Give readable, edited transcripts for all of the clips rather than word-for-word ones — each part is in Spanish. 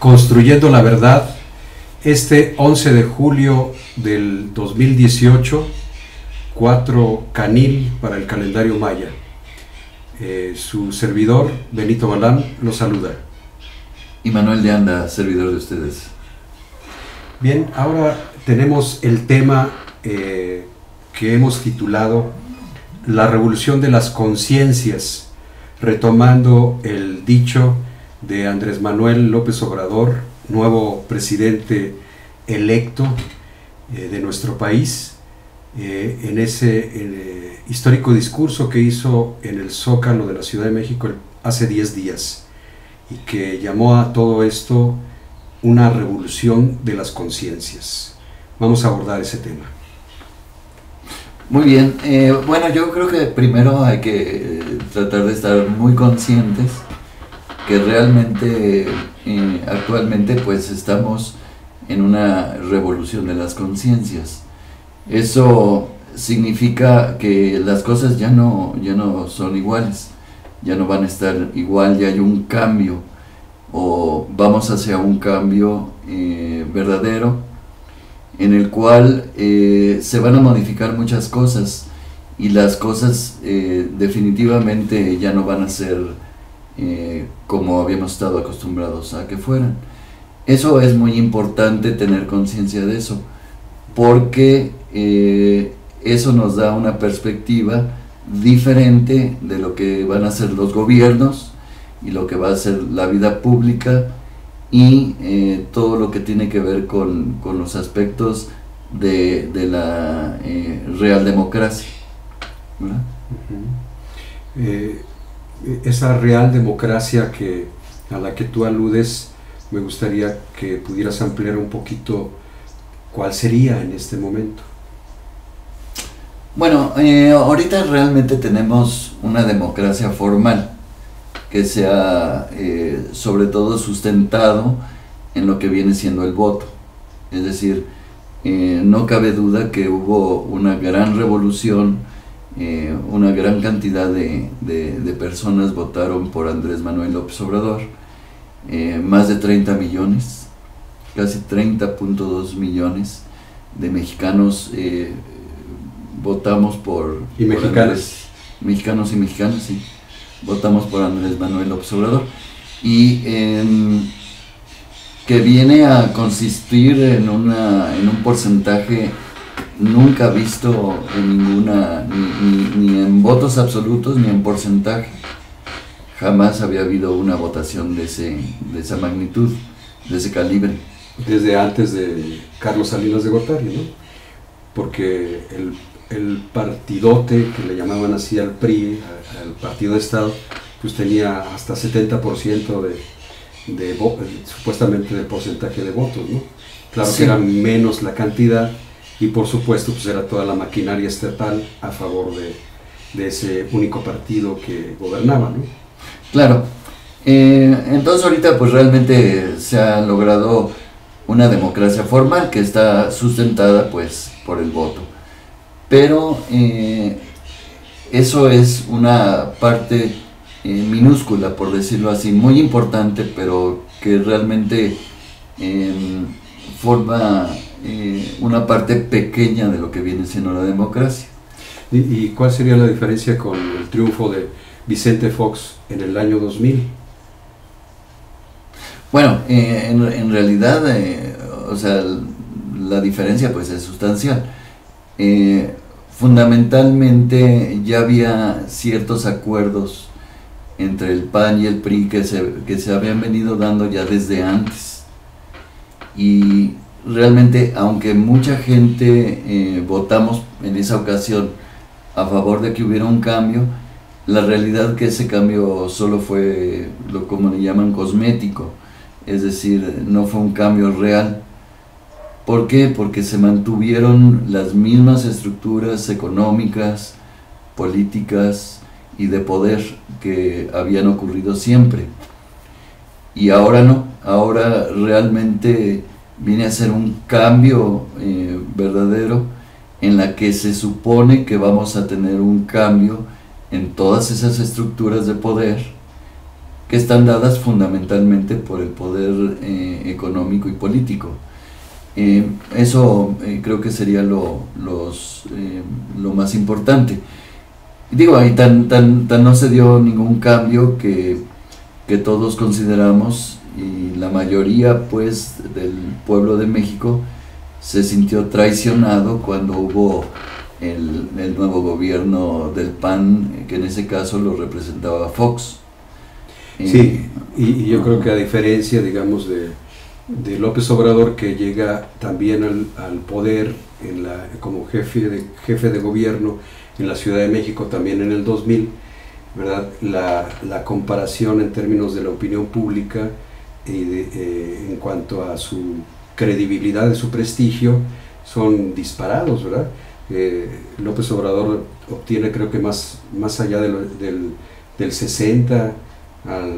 Construyendo la Verdad, este 11 de julio del 2018, 4 Canil para el calendario maya. Su servidor, Benito Balán, lo saluda. Y Manuel de Anda, servidor de ustedes. Bien, ahora tenemos el tema que hemos titulado La revolución de las conciencias, retomando el dicho de Andrés Manuel López Obrador, nuevo presidente electo de nuestro país, en ese histórico discurso que hizo en el Zócalo de la Ciudad de México hace 10 días, y que llamó a todo esto una revolución de las conciencias. Vamos a abordar ese tema. Muy bien, bueno, yo creo que primero hay que tratar de estar muy conscientes que realmente actualmente pues estamos en una revolución de las conciencias. Eso significa que las cosas ya no son iguales, ya no van a estar igual, ya hay un cambio, o vamos hacia un cambio verdadero, en el cual se van a modificar muchas cosas, y las cosas definitivamente ya no van a ser como habíamos estado acostumbrados a que fueran. Eso es muy importante, tener conciencia de eso, porque eso nos da una perspectiva diferente de lo que van a ser los gobiernos y lo que va a ser la vida pública, y todo lo que tiene que ver con los aspectos de la real democracia, ¿verdad? Esa real democracia a la que tú aludes, me gustaría que pudieras ampliar un poquito cuál sería en este momento. Bueno, ahorita realmente tenemos una democracia formal que se ha sobre todo sustentado en lo que viene siendo el voto. Es decir, no cabe duda que hubo una gran revolución, una gran cantidad de personas votaron por Andrés Manuel López Obrador, más de 30 millones, casi 30.2 millones de mexicanos votamos por... Y mexicanos. Mexicanos y mexicanas, sí. Votamos por Andrés Manuel López Obrador, y que viene a consistir en un porcentaje nunca visto en ninguna, ni en votos absolutos ni en porcentaje. Jamás había habido una votación de esa magnitud, de ese calibre. Desde antes de Carlos Salinas de Gortari, ¿no? Porque el partidote que le llamaban así al PRI, al Partido de Estado, pues tenía hasta 70% supuestamente de porcentaje de votos, ¿no? Claro, sí, que era menos la cantidad, y por supuesto pues era toda la maquinaria estatal a favor de ese único partido que gobernaba, ¿no? Claro. Entonces ahorita pues realmente se ha logrado una democracia formal que está sustentada pues por el voto. Pero eso es una parte minúscula, por decirlo así, muy importante, pero que realmente forma una parte pequeña de lo que viene siendo la democracia. ¿Y cuál sería la diferencia con el triunfo de Vicente Fox en el año 2000? Bueno, en realidad, o sea, la diferencia pues es sustancial. Fundamentalmente ya había ciertos acuerdos entre el PAN y el PRI que se habían venido dando ya desde antes, y realmente, aunque mucha gente votamos en esa ocasión a favor de que hubiera un cambio, la realidad que ese cambio solo fue como le llaman cosmético, es decir, no fue un cambio real. ¿Por qué? Porque se mantuvieron las mismas estructuras económicas, políticas y de poder que habían ocurrido siempre. Y ahora no, ahora realmente viene a ser un cambio verdadero, en la que se supone que vamos a tener un cambio en todas esas estructuras de poder, que están dadas fundamentalmente por el poder económico y político. Eso creo que sería lo más importante. Digo, ahí tan no se dio ningún cambio que todos consideramos, y la mayoría pues del pueblo de México se sintió traicionado cuando hubo el nuevo gobierno del PAN, que en ese caso lo representaba Fox. Sí, y yo creo que a diferencia, digamos, de López Obrador, que llega también al poder como jefe de gobierno en la Ciudad de México también en el 2000, ¿verdad? La comparación en términos de la opinión pública y en cuanto a su credibilidad, de su prestigio, son disparados, ¿verdad? López Obrador obtiene, creo que más allá del 60 al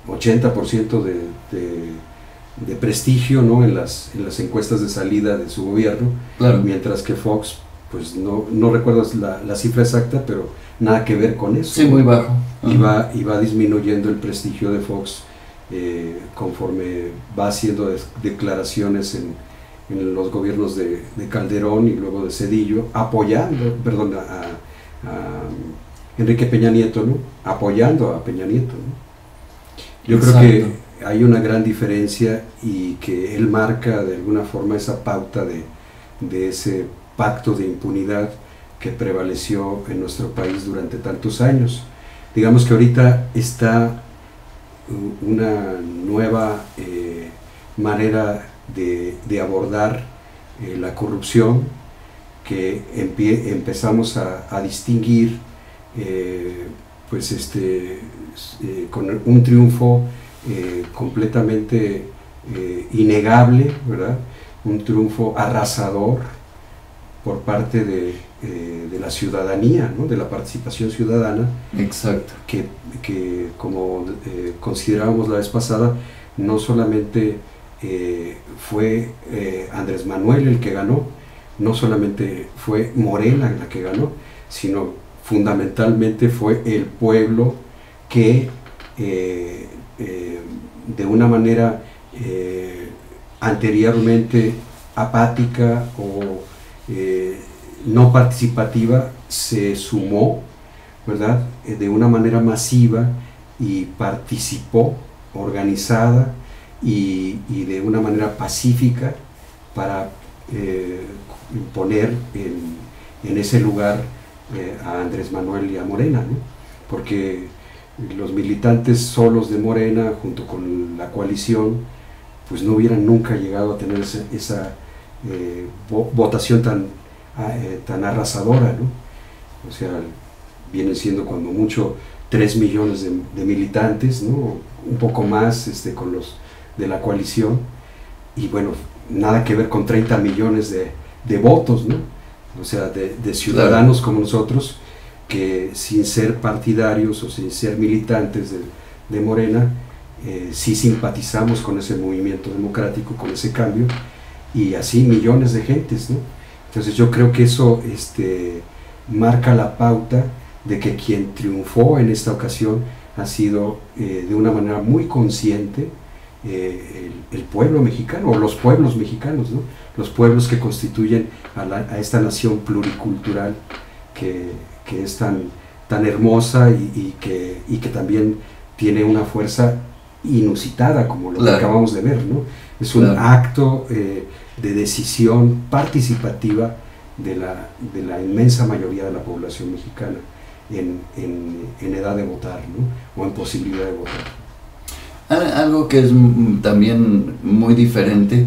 80% de prestigio, ¿no? en las encuestas de salida de su gobierno, Claro. Mientras que Fox, pues no recuerdo la cifra exacta, pero nada que ver con eso. Sí, muy bajo. Y va disminuyendo el prestigio de Fox conforme va haciendo declaraciones en los gobiernos de Calderón y luego de Zedillo, apoyando, perdón, a Enrique Peña Nieto, ¿no? Apoyando a Peña Nieto, ¿no? Yo Exacto. creo que hay una gran diferencia y que él marca de alguna forma esa pauta de ese pacto de impunidad que prevaleció en nuestro país durante tantos años. Digamos que ahorita está una nueva manera de abordar la corrupción, que empezamos a distinguir con un triunfo completamente innegable, ¿verdad? Un triunfo arrasador por parte de la ciudadanía, ¿no? De la participación ciudadana. Exacto. Que como considerábamos la vez pasada, no solamente fue Andrés Manuel el que ganó, no solamente fue Morena la que ganó, sino fundamentalmente fue el pueblo que de una manera anteriormente apática o no participativa se sumó, ¿verdad? De una manera masiva y participó organizada y de una manera pacífica para poner en ese lugar a Andrés Manuel y a Morena, ¿no? Porque los militantes solos de Morena junto con la coalición pues no hubieran nunca llegado a tener esa votación tan arrasadora, ¿no? O sea, vienen siendo cuando mucho 3 millones de militantes, ¿no? Un poco más con los de la coalición, y bueno, nada que ver con 30 millones de votos, ¿no? O sea, de ciudadanos como nosotros, que sin ser partidarios o sin ser militantes de Morena, sí simpatizamos con ese movimiento democrático, con ese cambio, y así millones de gentes, ¿no? Entonces yo creo que eso marca la pauta de que quien triunfó en esta ocasión ha sido de una manera muy consciente el pueblo mexicano, o los pueblos mexicanos, ¿no? Los pueblos que constituyen a esta nación pluricultural que es tan hermosa y que también tiene una fuerza inusitada, como lo que acabamos de ver, ¿no? Es un acto de decisión participativa de la inmensa mayoría de la población mexicana en edad de votar, ¿no? O en posibilidad de votar. Algo que es también muy diferente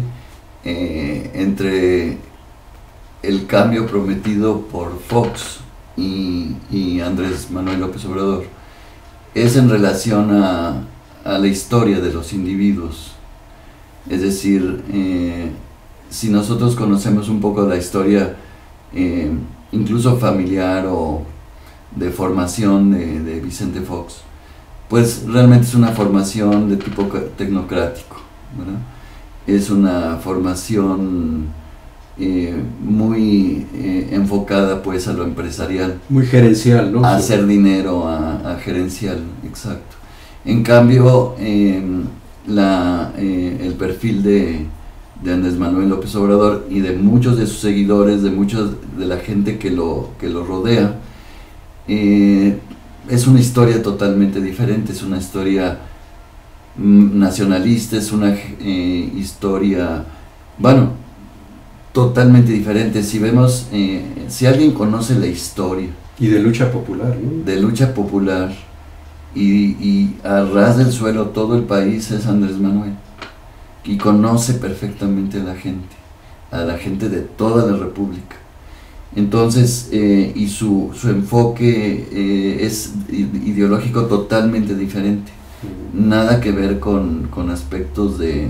entre el cambio prometido por Fox y Andrés Manuel López Obrador es en relación a la historia de los individuos. Es decir, si nosotros conocemos un poco la historia incluso familiar o de formación de Vicente Fox, pues realmente es una formación de tipo tecnocrático, ¿verdad? Es una formación muy enfocada pues a lo empresarial. Muy gerencial, ¿no? A hacer dinero, a gerencial, exacto. En cambio, el perfil de Andrés Manuel López Obrador y de muchos de sus seguidores, de muchos de la gente que lo rodea, es una historia totalmente diferente, es una historia nacionalista, es una historia, bueno, totalmente diferente. Si vemos, si alguien conoce la historia y de lucha popular, ¿no? De lucha popular y a ras del suelo todo el país, es Andrés Manuel, y conoce perfectamente a la gente de toda la República. Entonces, y su enfoque es ideológico totalmente diferente, nada que ver con aspectos de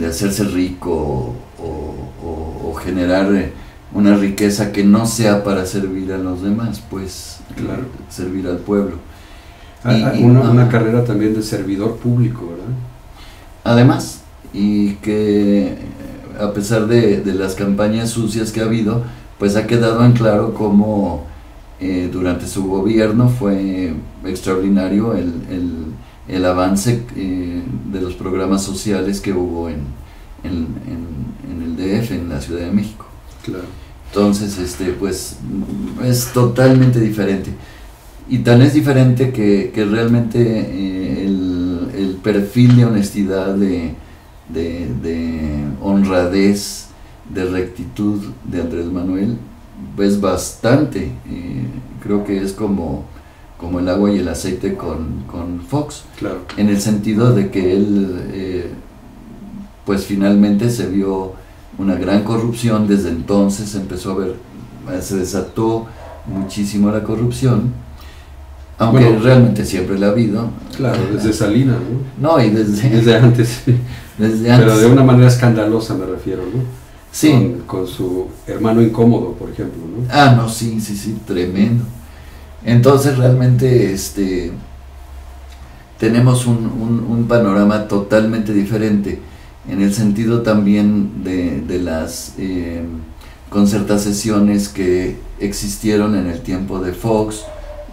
hacerse rico o generar una riqueza que no sea para servir a los demás, pues, claro, servir al pueblo. Una carrera también de servidor público, ¿verdad? Además, y que a pesar de las campañas sucias que ha habido, pues ha quedado en claro cómo durante su gobierno fue extraordinario el avance de los programas sociales que hubo en el DF, en la Ciudad de México. Claro. Entonces, pues es totalmente diferente. Y tan es diferente que realmente el perfil de honestidad, de honradez, de rectitud de Andrés Manuel es bastante, creo que es como el agua y el aceite con Fox, claro, en el sentido de que él pues finalmente se vio una gran corrupción. Desde entonces empezó a ver, se desató muchísimo la corrupción, aunque bueno, realmente siempre la ha habido. Claro, desde Salinas, ¿no? No, y desde antes. Desde antes. Pero de una manera escandalosa me refiero, ¿no? Sí. Con su hermano incómodo, por ejemplo, ¿no? Ah, no, sí, tremendo. Entonces realmente tenemos un panorama totalmente diferente, en el sentido también de las concertaciones que existieron en el tiempo de Fox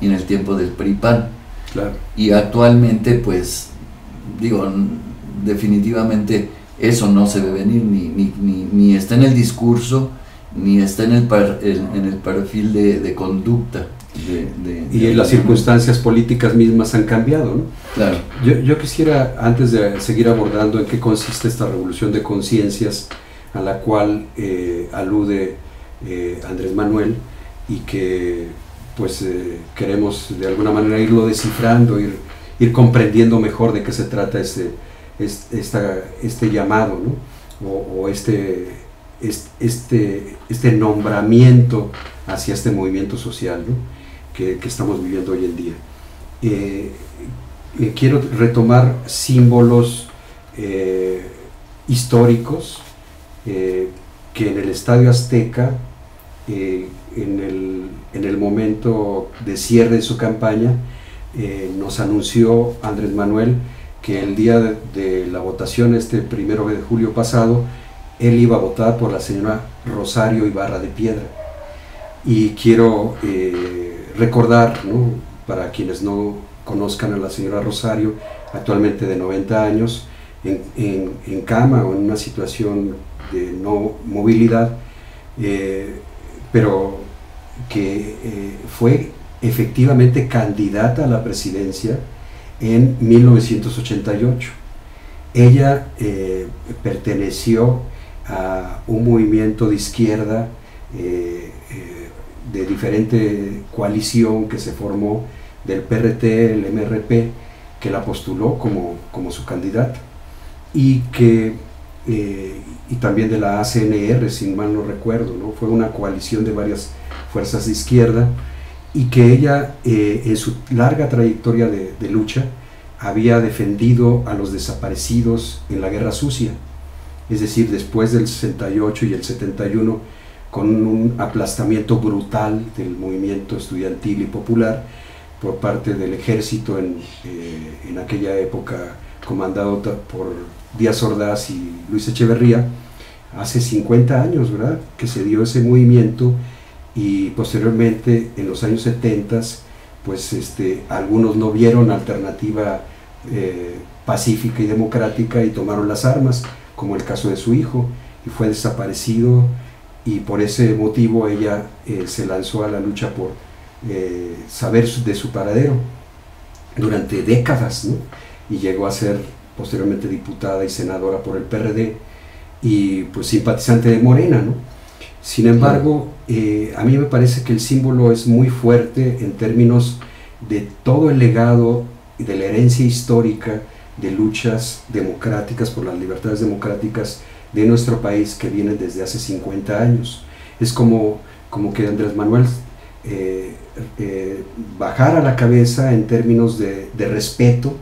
y en el tiempo del PRI-PAN. Claro. Y actualmente, pues, digo, definitivamente eso no se ve venir, ni está en el discurso, ni está en el perfil de conducta. Y las circunstancias políticas mismas han cambiado, ¿no? Claro. Yo quisiera, antes de seguir abordando en qué consiste esta revolución de conciencias a la cual alude Andrés Manuel, y que pues queremos de alguna manera irlo descifrando, ir comprendiendo mejor de qué se trata este llamado, ¿no? O este nombramiento hacia este movimiento social, ¿no? que estamos viviendo hoy en día. Quiero retomar símbolos históricos que en el Estadio Azteca, en el momento de cierre de su campaña, nos anunció Andrés Manuel que el día de la votación, 1 de julio pasado, él iba a votar por la señora Rosario Ibarra de Piedra. Y quiero recordar, ¿no?, para quienes no conozcan a la señora Rosario, actualmente de 90 años, en cama o en una situación de no movilidad, pero que fue efectivamente candidata a la presidencia en 1988. Ella perteneció a un movimiento de izquierda de diferente coalición que se formó del PRT, el MRP, que la postuló como su candidata, y también de la ACNR, si mal no recuerdo, ¿no? Fue una coalición de varias fuerzas de izquierda, y que ella en su larga trayectoria de lucha había defendido a los desaparecidos en la Guerra Sucia, es decir, después del 68 y el 71, con un aplastamiento brutal del movimiento estudiantil y popular por parte del ejército en aquella época, comandado por Díaz Ordaz y Luis Echeverría, hace 50 años, ¿verdad?, que se dio ese movimiento. Y posteriormente, en los años 70, pues algunos no vieron alternativa pacífica y democrática, y tomaron las armas, como el caso de su hijo, y fue desaparecido, y por ese motivo ella se lanzó a la lucha por saber de su paradero durante décadas, ¿no? Y llegó a ser posteriormente diputada y senadora por el PRD, y pues simpatizante de Morena, ¿no? Sin embargo, a mí me parece que el símbolo es muy fuerte en términos de todo el legado y de la herencia histórica de luchas democráticas por las libertades democráticas de nuestro país, que vienen desde hace 50 años. Es como que Andrés Manuel bajara la cabeza en términos de respeto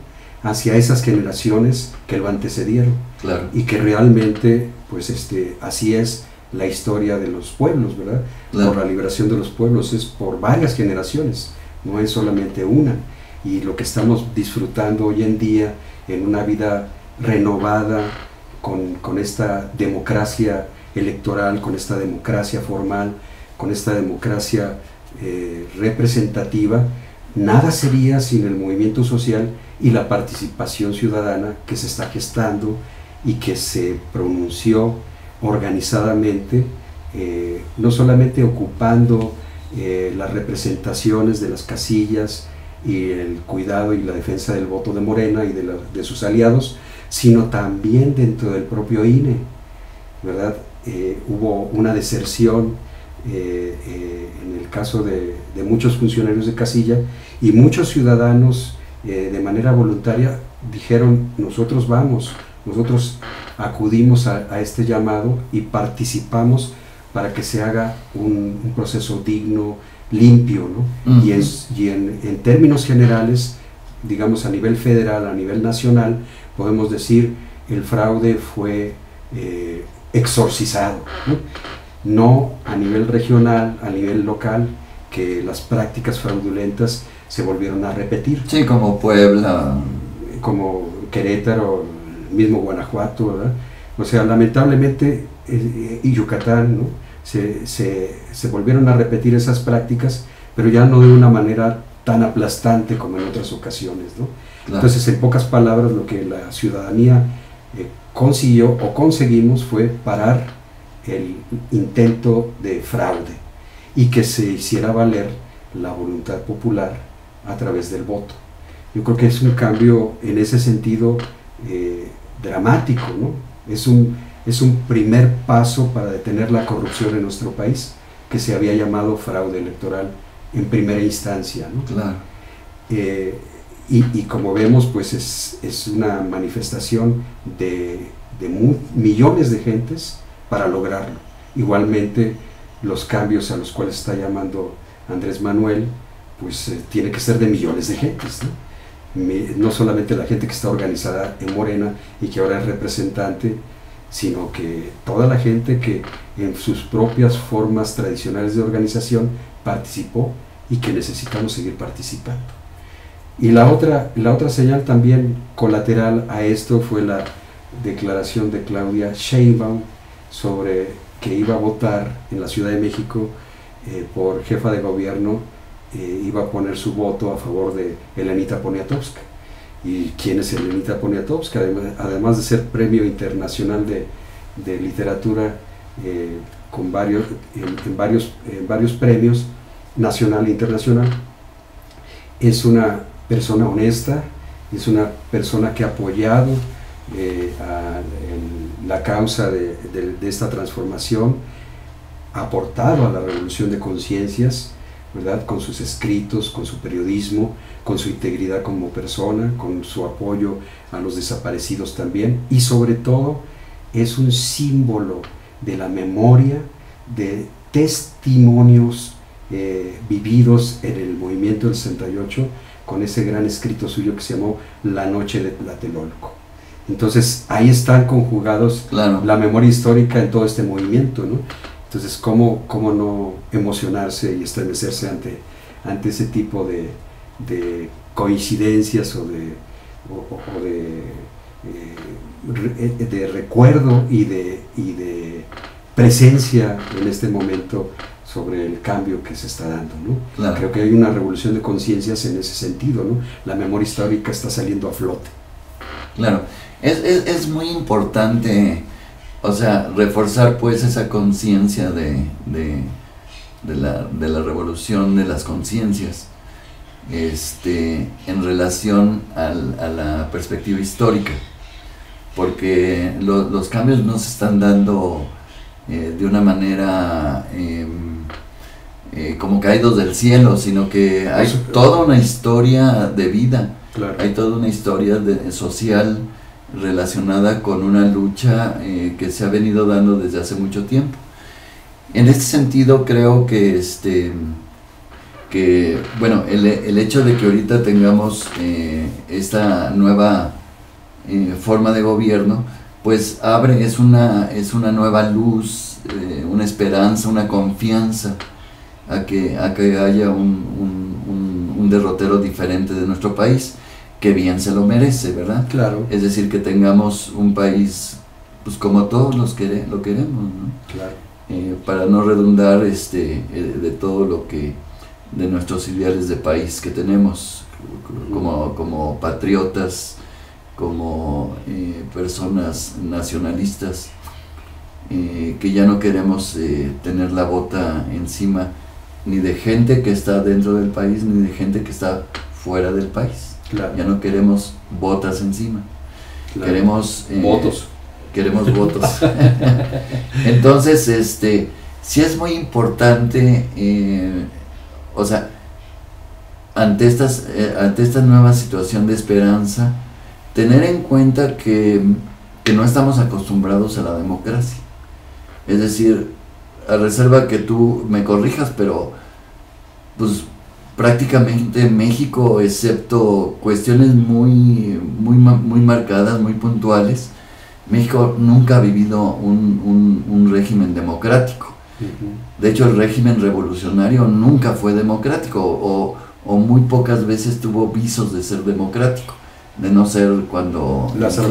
hacia esas generaciones que lo antecedieron. Claro. Y que realmente, pues así es la historia de los pueblos, ¿verdad? Claro. Por la liberación de los pueblos es por varias generaciones, no es solamente una. Y lo que estamos disfrutando hoy en día en una vida renovada con esta democracia electoral, con esta democracia formal, con esta democracia representativa, nada sería sin el movimiento social y la participación ciudadana que se está gestando y que se pronunció organizadamente, no solamente ocupando las representaciones de las casillas y el cuidado y la defensa del voto de Morena y de sus aliados, sino también dentro del propio INE, ¿verdad? Hubo una deserción en el caso de muchos funcionarios de casilla, y muchos ciudadanos de manera voluntaria dijeron: nosotros vamos, nosotros acudimos a este llamado y participamos para que se haga un proceso digno, limpio, ¿no? Uh-huh. Y en términos generales, digamos a nivel federal, a nivel nacional, podemos decir el fraude fue exorcizado, ¿no? No a nivel regional, a nivel local, que las prácticas fraudulentas se volvieron a repetir. Sí, como Puebla, como Querétaro, el mismo Guanajuato, ¿verdad? O sea, lamentablemente, y Yucatán, ¿no? Se volvieron a repetir esas prácticas, pero ya no de una manera tan aplastante como en otras ocasiones, ¿no? Claro. Entonces, en pocas palabras, lo que la ciudadanía consiguió o conseguimos fue parar el intento de fraude y que se hiciera valer la voluntad popular a través del voto. Yo creo que es un cambio en ese sentido dramático, ¿no? Es un primer paso para detener la corrupción en nuestro país, que se había llamado fraude electoral en primera instancia, ¿no? Claro. Y como vemos, pues es una manifestación de millones de gentes para lograrlo. Igualmente, los cambios a los cuales está llamando Andrés Manuel, pues tiene que ser de millones de gentes, ¿no? No solamente la gente que está organizada en Morena y que ahora es representante, sino que toda la gente que en sus propias formas tradicionales de organización participó y que necesitamos seguir participando. Y la otra señal también colateral a esto fue la declaración de Claudia Sheinbaum sobre que iba a votar en la Ciudad de México por jefa de gobierno, iba a poner su voto a favor de Elenita Poniatowska. ¿Y quién es Elenita Poniatowska? Además de ser premio internacional de literatura con en varios premios nacional e internacional, es una persona honesta, es una persona que ha apoyado la causa de esta transformación, ha aportado a la revolución de conciencias, ¿verdad? Con sus escritos, con su periodismo, con su integridad como persona, con su apoyo a los desaparecidos también, y sobre todo es un símbolo de la memoria, de testimonios vividos en el movimiento del 68, con ese gran escrito suyo que se llamó La Noche de Tlatelolco. Entonces ahí están conjugados, claro, la memoria histórica en todo este movimiento, ¿no? Entonces, ¿cómo no emocionarse y estremecerse ante ese tipo de coincidencias o de recuerdo y de presencia en este momento sobre el cambio que se está dando, ¿no? Claro. Creo que hay una revolución de conciencias en ese sentido, ¿no? La memoria histórica está saliendo a flote. Claro, es muy importante, o sea, reforzar pues esa conciencia de la revolución de las conciencias, en relación a la perspectiva histórica, porque los cambios no se están dando de una manera como caídos del cielo, sino que hay toda una historia de vida, claro. Hay toda una historia social relacionada con una lucha que se ha venido dando desde hace mucho tiempo. En este sentido creo que bueno, el hecho de que ahorita tengamos esta nueva forma de gobierno, pues es una nueva luz, una esperanza, una confianza a que haya un derrotero diferente de nuestro país, que bien se lo merece, ¿verdad? Claro. Es decir, que tengamos un país pues como todos lo queremos, ¿no? Claro. Para no redundar de todo lo que, de nuestros ideales de país que tenemos como patriotas, como personas nacionalistas, que ya no queremos tener la bota encima ni de gente que está dentro del país ni de gente que está fuera del país. Claro. Ya no queremos botas encima, Claro. queremos votos. Queremos votos. Entonces, sí es muy importante, o sea, ante esta nueva situación de esperanza, tener en cuenta que no estamos acostumbrados a la democracia. Es decir, a reserva que tú me corrijas, pero pues prácticamente México, excepto cuestiones muy marcadas, muy puntuales, México nunca ha vivido un régimen democrático. De hecho, el régimen revolucionario nunca fue democrático, o muy pocas veces tuvo visos de ser democrático, de no ser cuando Lázaro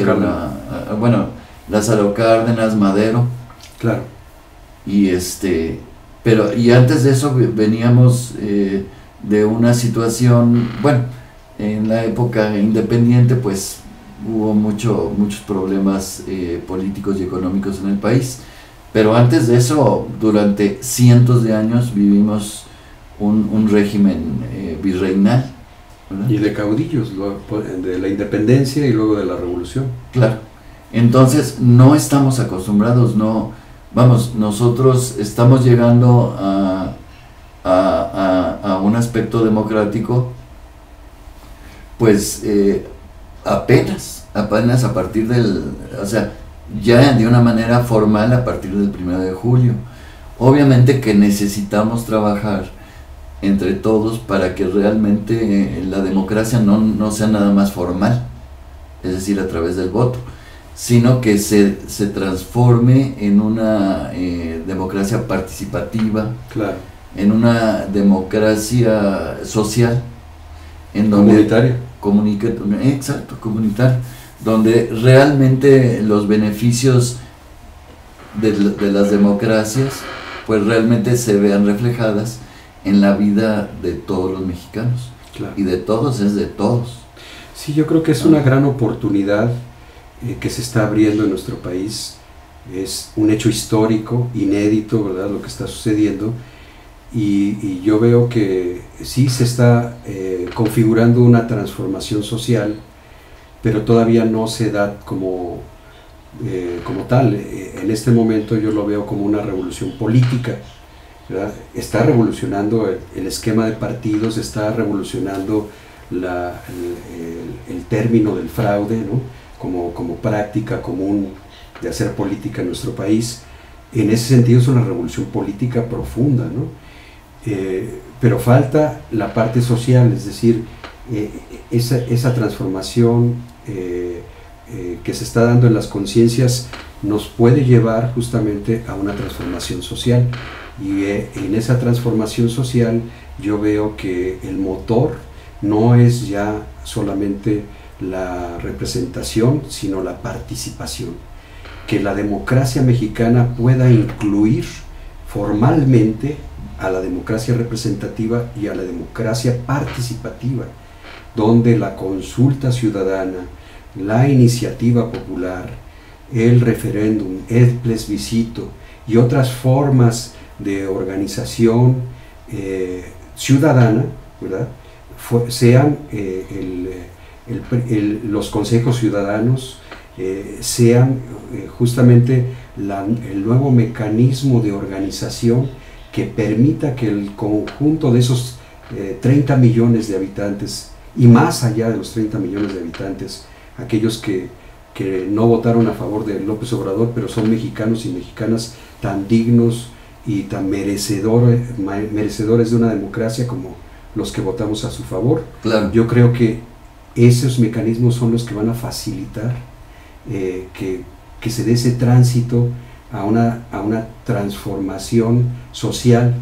Cárdenas, Madero. Claro. Y y antes de eso veníamos de una situación, bueno, en la época independiente pues hubo muchos problemas políticos y económicos en el país, pero antes de eso, durante cientos de años vivimos un régimen virreinal, ¿verdad? Y de caudillos, de la independencia y luego de la revolución. Claro. Entonces no estamos acostumbrados, nosotros estamos llegando a un aspecto democrático pues apenas a partir ya de una manera formal a partir del 1 de julio. Obviamente que necesitamos trabajar entre todos para que realmente la democracia no sea nada más formal, es decir, a través del voto, sino que se transforme en una democracia participativa, claro, en una democracia social, en donde comunitaria, donde realmente los beneficios de las democracias pues realmente se vean reflejadas en la vida de todos los mexicanos. claro. Y de todos es de todos. Sí, yo creo que es una gran oportunidad que se está abriendo en nuestro país. Es un hecho histórico, inédito, ¿verdad?, lo que está sucediendo, y yo veo que sí se está configurando una transformación social, pero todavía no se da como tal. En este momento yo lo veo como una revolución política, ¿verdad? Está revolucionando el esquema de partidos, está revolucionando el término del fraude, ¿no?, como práctica común de hacer política en nuestro país. En ese sentido es una revolución política profunda, ¿no? Pero falta la parte social, es decir, esa transformación que se está dando en las conciencias nos puede llevar justamente a una transformación social, y en esa transformación social yo veo que el motor no es ya solamente la representación, sino la participación, que la democracia mexicana pueda incluir formalmente a la democracia representativa y a la democracia participativa, donde la consulta ciudadana, la iniciativa popular, el referéndum, el plebiscito y otras formas de organización ciudadana, ¿verdad?, sean los consejos ciudadanos, sean justamente el nuevo mecanismo de organización que permita que el conjunto de esos 30 millones de habitantes, y más allá de los 30 millones de habitantes, aquellos que no votaron a favor de López Obrador, pero son mexicanos y mexicanas tan dignos y tan merecedores de una democracia como los que votamos a su favor. Claro. Yo creo que esos mecanismos son los que van a facilitar que se dé ese tránsito a una transformación social,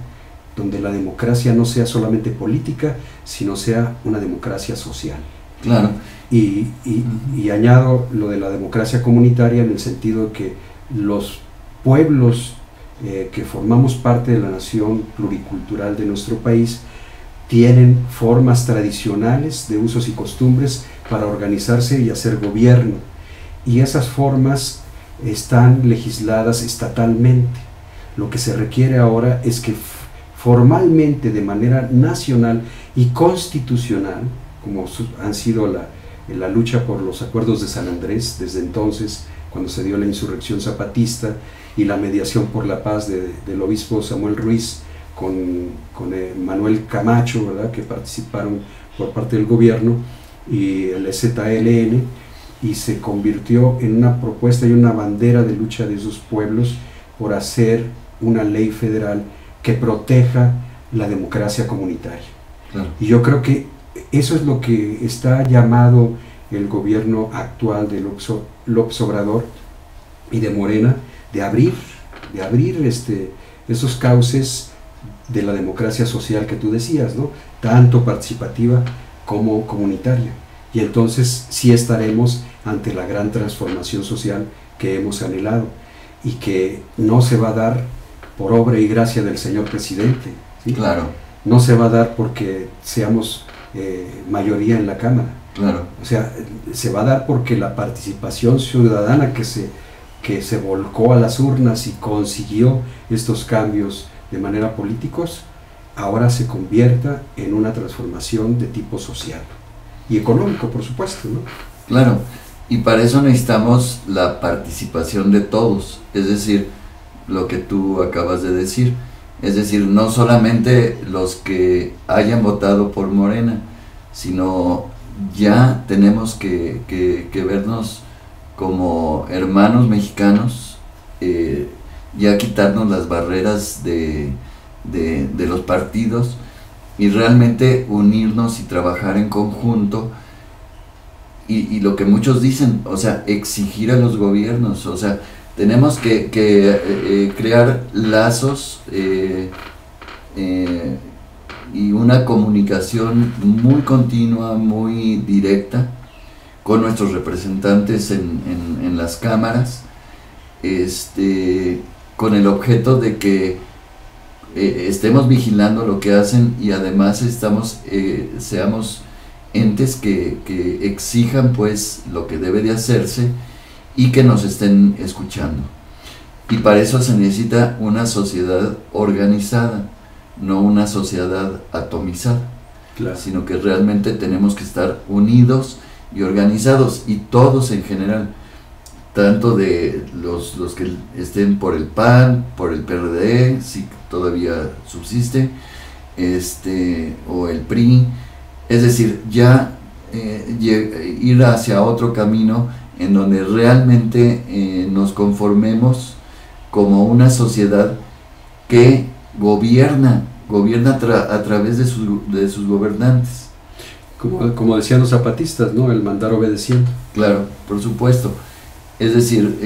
donde la democracia no sea solamente política, sino sea una democracia social. Claro. Y añado lo de la democracia comunitaria, en el sentido de que los pueblos que formamos parte de la nación pluricultural de nuestro país tienen formas tradicionales de usos y costumbres para organizarse y hacer gobierno, y esas formas están legisladas estatalmente. Lo que se requiere ahora es que formalmente, de manera nacional y constitucional, como han sido la lucha por los acuerdos de San Andrés desde entonces, cuando se dio la insurrección zapatista, y la mediación por la paz del obispo Samuel Ruiz con Manuel Camacho, ¿verdad?, que participaron por parte del gobierno, y el ZLN, y se convirtió en una propuesta y una bandera de lucha de esos pueblos por hacer una ley federal que proteja la democracia comunitaria. Claro. Y yo creo que eso es lo que está llamado el gobierno actual de López Obrador y de Morena, de abrir esos cauces de la democracia social que tú decías, ¿no?, tanto participativa como comunitaria. Y entonces sí estaremos ante la gran transformación social que hemos anhelado, y que no se va a dar por obra y gracia del señor presidente, ¿sí? Claro. No se va a dar porque seamos mayoría en la Cámara. Claro. O sea, se va a dar porque la participación ciudadana que se volcó a las urnas y consiguió estos cambios de manera políticos, ahora se convierta en una transformación de tipo social y económico, por supuesto, ¿no? Claro, y para eso necesitamos la participación de todos, es decir, lo que tú acabas de decir, es decir, no solamente los que hayan votado por Morena, sino ya tenemos que vernos como hermanos mexicanos, ya quitarnos las barreras de los partidos y realmente unirnos y trabajar en conjunto, y lo que muchos dicen, o sea, exigir a los gobiernos, o sea, tenemos que crear lazos y una comunicación muy continua, muy directa con nuestros representantes en las cámaras, con el objeto de que estemos vigilando lo que hacen, y además seamos entes que exijan pues lo que debe de hacerse y que nos estén escuchando. Y para eso se necesita una sociedad organizada, no una sociedad atomizada. Claro. Sino que realmente tenemos que estar unidos y organizados, y todos en general, tanto de los que estén por el PAN, por el PRD, si todavía subsiste, o el PRI, es decir, ya ir hacia otro camino en donde realmente nos conformemos como una sociedad que gobierna a través de sus gobernantes. Como decían los zapatistas, ¿no?, el mandar obedeciendo. Claro, por supuesto. Es decir,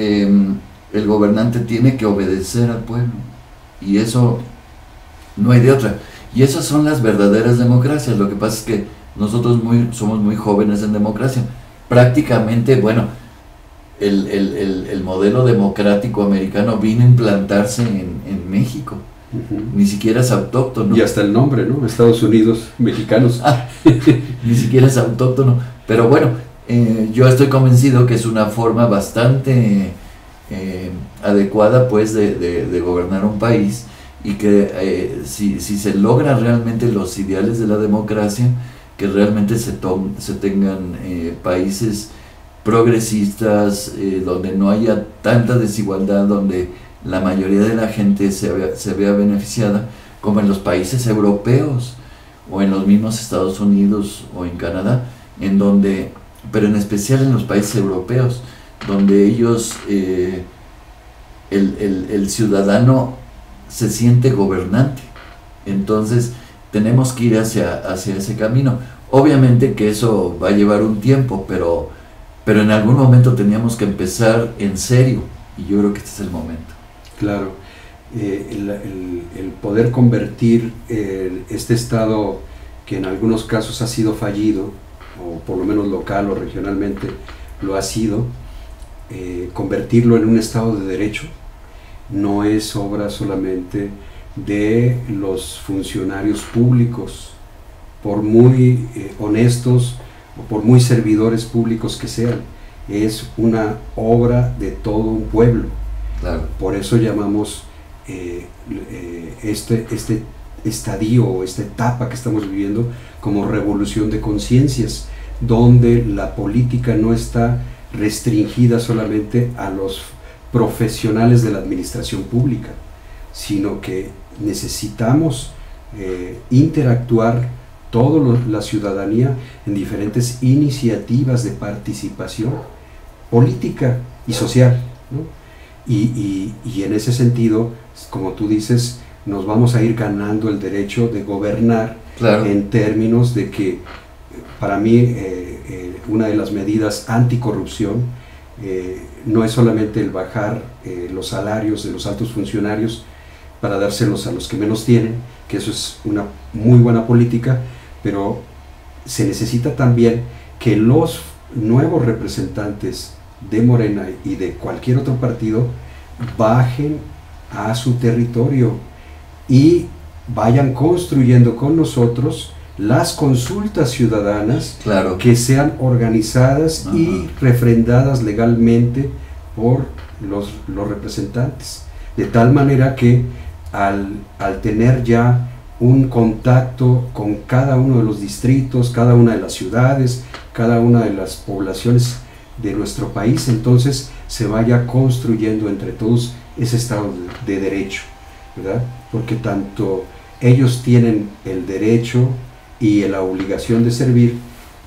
el gobernante tiene que obedecer al pueblo, y eso no hay de otra. Y esas son las verdaderas democracias. Lo que pasa es que nosotros somos muy jóvenes en democracia. Prácticamente, bueno, el modelo democrático americano vino a implantarse en México. Ni siquiera es autóctono. Y hasta el nombre, ¿no? Estados Unidos mexicanos. Ni siquiera es autóctono. Pero bueno, yo estoy convencido que es una forma bastante adecuada, pues, de gobernar un país, y que si se logran realmente los ideales de la democracia, que realmente se tengan países progresistas, donde no haya tanta desigualdad, donde la mayoría de la gente se vea beneficiada, como en los países europeos, o en los mismos Estados Unidos, o en Canadá, en donde, pero en especial en los países europeos, donde ellos, el ciudadano se siente gobernante. Entonces tenemos que ir hacia ese camino. Obviamente que eso va a llevar un tiempo, pero en algún momento teníamos que empezar en serio, y yo creo que este es el momento. Claro, el poder convertir este estado, que en algunos casos ha sido fallido, o por lo menos local o regionalmente lo ha sido, convertirlo en un estado de derecho, no es obra solamente de los funcionarios públicos, por muy honestos o por muy servidores públicos que sean. Es una obra de todo un pueblo. Claro. Por eso llamamos este estadio o esta etapa que estamos viviendo como revolución de conciencias, donde la política no está restringida solamente a los profesionales de la administración pública, sino que necesitamos interactuar toda la ciudadanía en diferentes iniciativas de participación política y social, ¿no? Y en ese sentido, como tú dices, nos vamos a ir ganando el derecho de gobernar, claro, en términos de que, para mí, una de las medidas anticorrupción no es solamente el bajar los salarios de los altos funcionarios para dárselos a los que menos tienen, que eso es una muy buena política, pero se necesita también que los nuevos representantes de Morena y de cualquier otro partido bajen a su territorio y vayan construyendo con nosotros las consultas ciudadanas, claro, que sean organizadas y refrendadas legalmente por los representantes, de tal manera que al tener ya un contacto con cada uno de los distritos, cada una de las ciudades, cada una de las poblaciones de nuestro país, entonces se vaya construyendo entre todos ese estado de derecho, ¿verdad? Porque tanto ellos tienen el derecho y la obligación de servir,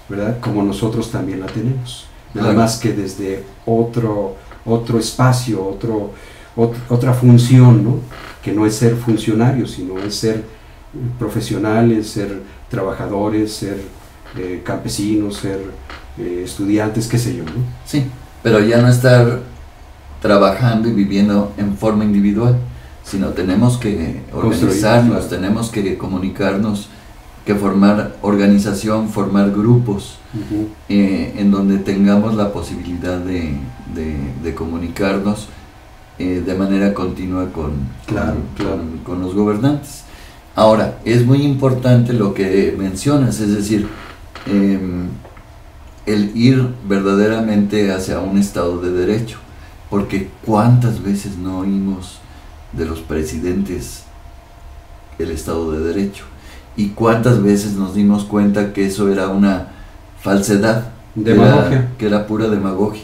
¿verdad?, como nosotros también la tenemos, nada más que desde otro espacio, otra función, ¿no?, que no es ser funcionarios, sino es ser profesionales, ser trabajadores, ser campesinos, ser estudiantes, qué sé yo, ¿no? Sí, pero ya no estar trabajando y viviendo en forma individual, sino tenemos que organizarnos, claro, tenemos que comunicarnos, que formar organización, formar grupos, en donde tengamos la posibilidad de comunicarnos de manera continua con los gobernantes. Ahora, es muy importante lo que mencionas, es decir, el ir verdaderamente hacia un Estado de Derecho, porque cuántas veces no oímos de los presidentes el Estado de Derecho, y cuántas veces nos dimos cuenta que eso era una falsedad, que era pura demagogia.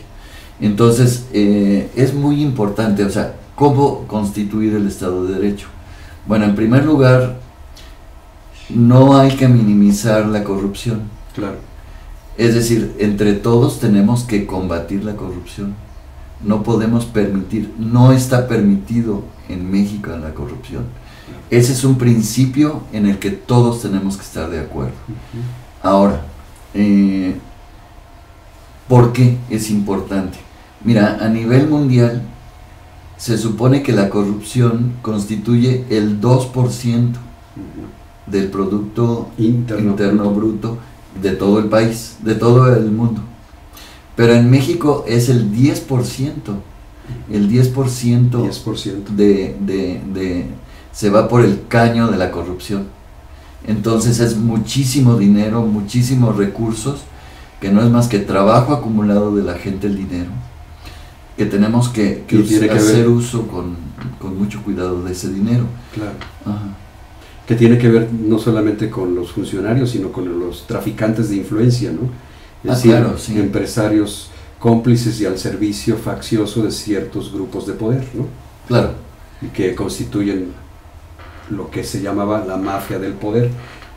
Entonces, es muy importante, o sea, ¿cómo constituir el Estado de Derecho? Bueno, en primer lugar, no hay que minimizar la corrupción. Claro. Es decir, entre todos tenemos que combatir la corrupción. No podemos permitir, no está permitido en México la corrupción. Ese es un principio en el que todos tenemos que estar de acuerdo. Ahora, ¿por qué es importante? Mira, a nivel mundial se supone que la corrupción constituye el 2% del Producto Interno Bruto de todo el país, de todo el mundo. Pero en México es el 10%. El 10%, 10%. de se va por el caño de la corrupción. Entonces es muchísimo dinero, muchísimos recursos, que no es más que trabajo acumulado de la gente, el dinero, que tenemos que hacer uso con mucho cuidado de ese dinero. Claro. Ajá. Que tiene que ver no solamente con los funcionarios, sino con los traficantes de influencia, ¿no? Es decir, claro, sí. Empresarios cómplices y al servicio faccioso de ciertos grupos de poder, ¿no? Claro. Y que constituyen lo que se llamaba la mafia del poder.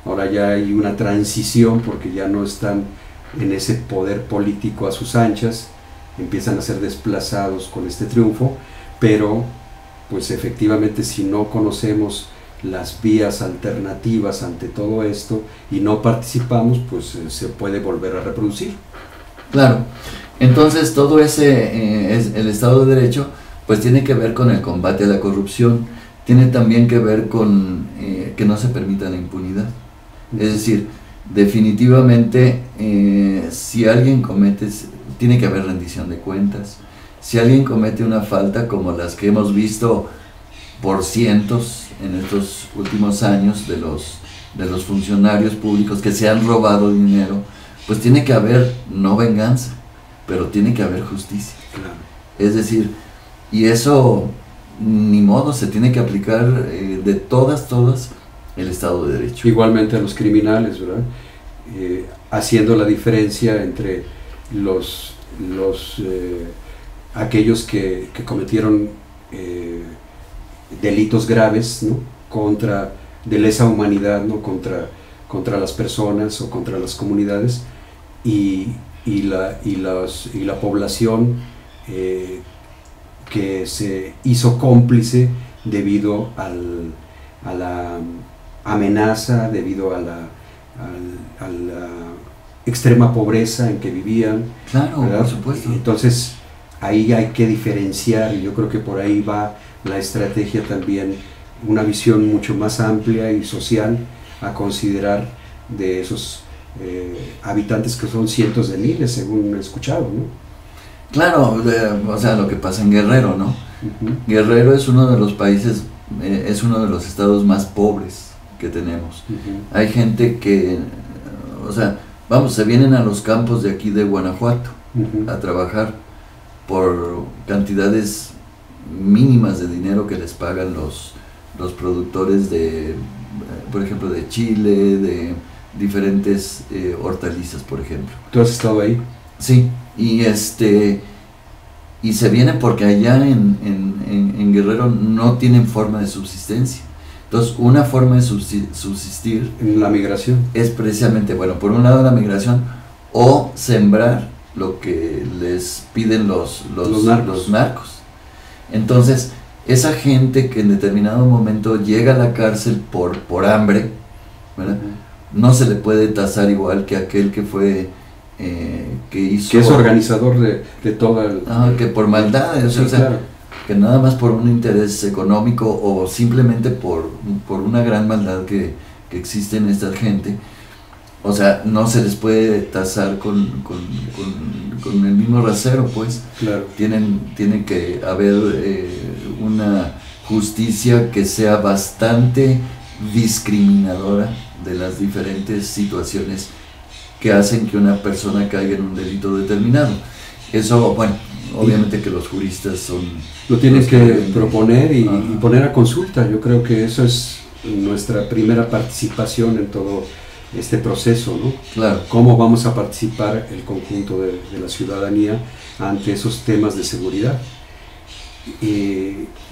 Ahora ya hay una transición porque ya no están en ese poder político a sus anchas, empiezan a ser desplazados con este triunfo, pero pues efectivamente si no conocemos las vías alternativas ante todo esto y no participamos, pues se puede volver a reproducir. Claro, entonces todo ese el Estado de Derecho pues tiene que ver con el combate a la corrupción, tiene también que ver con que no se permita la impunidad. Es decir, definitivamente si alguien comete, tiene que haber rendición de cuentas. Si alguien comete una falta como las que hemos visto por cientos en estos últimos años de los funcionarios públicos que se han robado dinero, pues tiene que haber no venganza, pero tiene que haber justicia. Claro. Es decir, y eso ni modo, se tiene que aplicar de todas el Estado de Derecho. Igualmente a los criminales, ¿verdad? Haciendo la diferencia entre aquellos que cometieron delitos graves, ¿no? De lesa humanidad, ¿no? contra las personas o contra las comunidades y la población que se hizo cómplice debido a la amenaza, debido a la extrema pobreza en que vivían. Claro, ¿verdad? por supuesto. Entonces ahí hay que diferenciar y yo creo que por ahí va la estrategia también, una visión mucho más amplia y social a considerar de esos habitantes que son cientos de miles, según he escuchado, ¿no? Claro, o sea, lo que pasa en Guerrero, ¿no? Uh-huh. Guerrero es uno de los países, es uno de los estados más pobres que tenemos. Uh-huh. Hay gente que, o sea, vamos, se vienen a los campos de aquí de Guanajuato Uh-huh. a trabajar por cantidades mínimas de dinero que les pagan los productores de, por ejemplo, de chile, de diferentes hortalizas, por ejemplo. ¿Tú has estado ahí? Sí, y se vienen porque allá en Guerrero no tienen forma de subsistencia. Entonces, una forma de subsistir en la migración es precisamente, bueno, por un lado la migración o sembrar lo que les piden los narcos. Entonces, esa gente que en determinado momento llega a la cárcel por hambre, ¿verdad? Uh-huh. No se le puede tasar igual que aquel que fue que hizo, que es organizador de toda el... que por maldad, sí, o sea, claro, que nada más por un interés económico o simplemente por una gran maldad que existe en esta gente, o sea, no se les puede tasar con el mismo rasero, pues. Claro. Tiene que haber una justicia que sea bastante discriminadora de las diferentes situaciones que hacen que una persona caiga en un delito determinado. Eso, bueno, obviamente que los juristas lo tienen que proponer y poner a consulta. Yo creo que eso es nuestra primera participación en todo este proceso, ¿no? Claro. Cómo vamos a participar el conjunto de la ciudadanía ante esos temas de seguridad.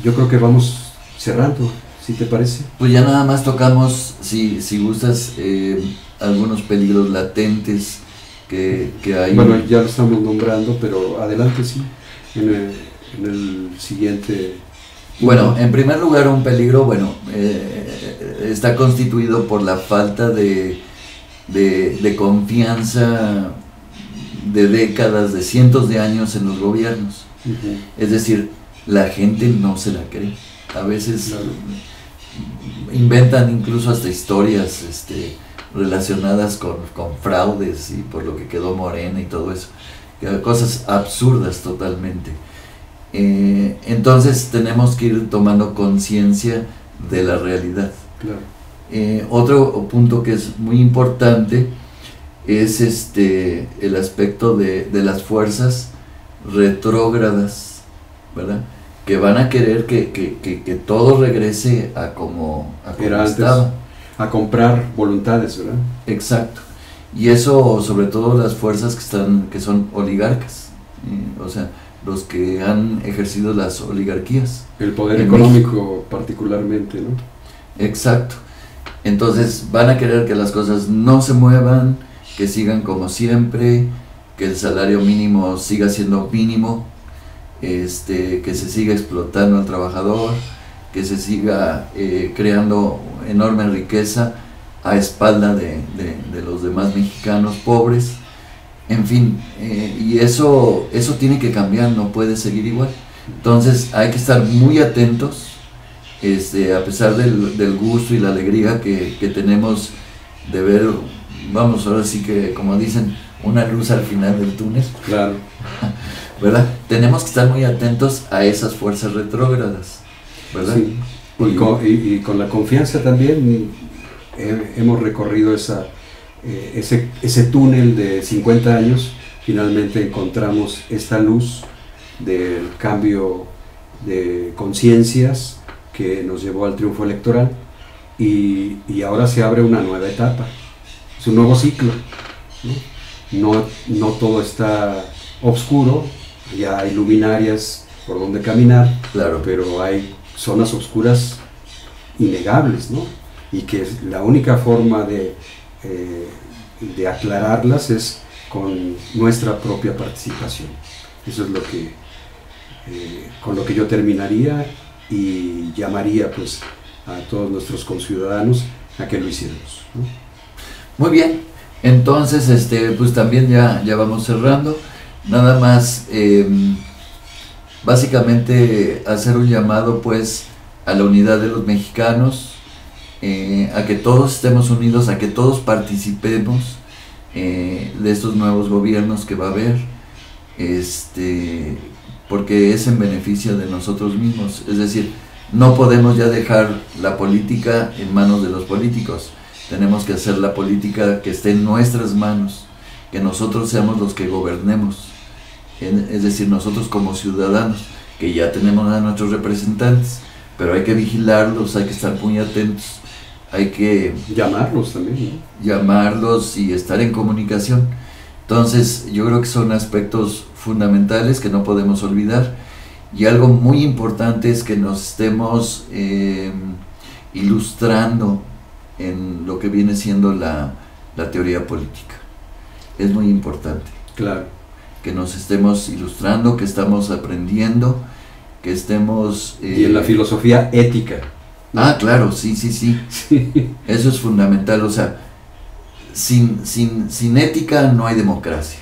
Yo creo que vamos cerrando, ¿sí te parece? Pues ya nada más tocamos, si gustas, algunos peligros latentes que hay. Bueno, ya lo estamos nombrando, pero adelante, sí, en el siguiente. Bueno, en primer lugar, un peligro, bueno, está constituido por la falta de confianza de décadas, de cientos de años en los gobiernos. Uh-huh. Es decir, la gente no se la cree. A veces inventan incluso hasta historias relacionadas con fraudes y por lo que quedó Morena y todo eso. Cosas absurdas totalmente. Entonces tenemos que ir tomando conciencia de la realidad. Claro. Otro punto que es muy importante es el aspecto de las fuerzas retrógradas, ¿verdad? Que van a querer que todo regrese a como estaba. A comprar voluntades, ¿verdad? Exacto. Y eso, sobre todo las fuerzas que son oligarcas, o sea, los que han ejercido las oligarquías. El poder económico particularmente, ¿no? Exacto. Entonces van a querer que las cosas no se muevan, que sigan como siempre, que el salario mínimo siga siendo mínimo, que se siga explotando al trabajador, que se siga creando enorme riqueza a espalda de los demás mexicanos pobres, en fin, y eso tiene que cambiar, no puede seguir igual. Entonces hay que estar muy atentos, a pesar del gusto y la alegría que tenemos de ver, vamos, ahora sí que, como dicen, una luz al final del túnel. Claro. ¿Verdad? Tenemos que estar muy atentos a esas fuerzas retrógradas, ¿verdad? Sí. Y con la confianza también hemos recorrido ese túnel de 50 años, finalmente encontramos esta luz del cambio de conciencias que nos llevó al triunfo electoral y ahora se abre una nueva etapa, es un nuevo ciclo, no todo está oscuro, ya hay luminarias por donde caminar, claro, pero hay zonas oscuras innegables, ¿no? Y que la única forma de aclararlas es con nuestra propia participación. Eso es lo que con lo que yo terminaría y llamaría pues a todos nuestros conciudadanos a que lo hiciéramos, ¿no? Muy bien, entonces pues también ya vamos cerrando, nada más básicamente hacer un llamado pues a la unidad de los mexicanos, a que todos estemos unidos, a que todos participemos de estos nuevos gobiernos que va a haber, porque es en beneficio de nosotros mismos. Es decir, no podemos ya dejar la política en manos de los políticos, tenemos que hacer la política que esté en nuestras manos, que nosotros seamos los que gobernemos, es decir, nosotros como ciudadanos, que ya tenemos a nuestros representantes, pero hay que vigilarlos, hay que estar muy atentos, hay que llamarlos también, ¿no? Llamarlos y estar en comunicación. Entonces yo creo que son aspectos fundamentales que no podemos olvidar, y algo muy importante es que nos estemos ilustrando en lo que viene siendo la teoría política. Es muy importante. Claro. Que nos estemos ilustrando, que estamos aprendiendo, que estemos... y en la filosofía ética, ¿no? Ah, claro, sí. Eso es fundamental, o sea, sin ética no hay democracia,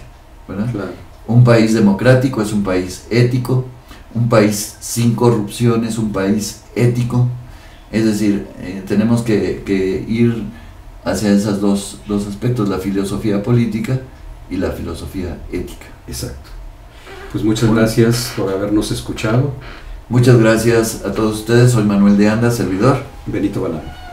¿verdad? Claro. Un país democrático es un país ético, un país sin corrupción es un país ético, es decir, tenemos que ir hacia esos dos aspectos, la filosofía política y la filosofía ética. Exacto. Pues muchas gracias por habernos escuchado. Muchas gracias a todos ustedes, soy Manuel de Anda, servidor Benito Balán.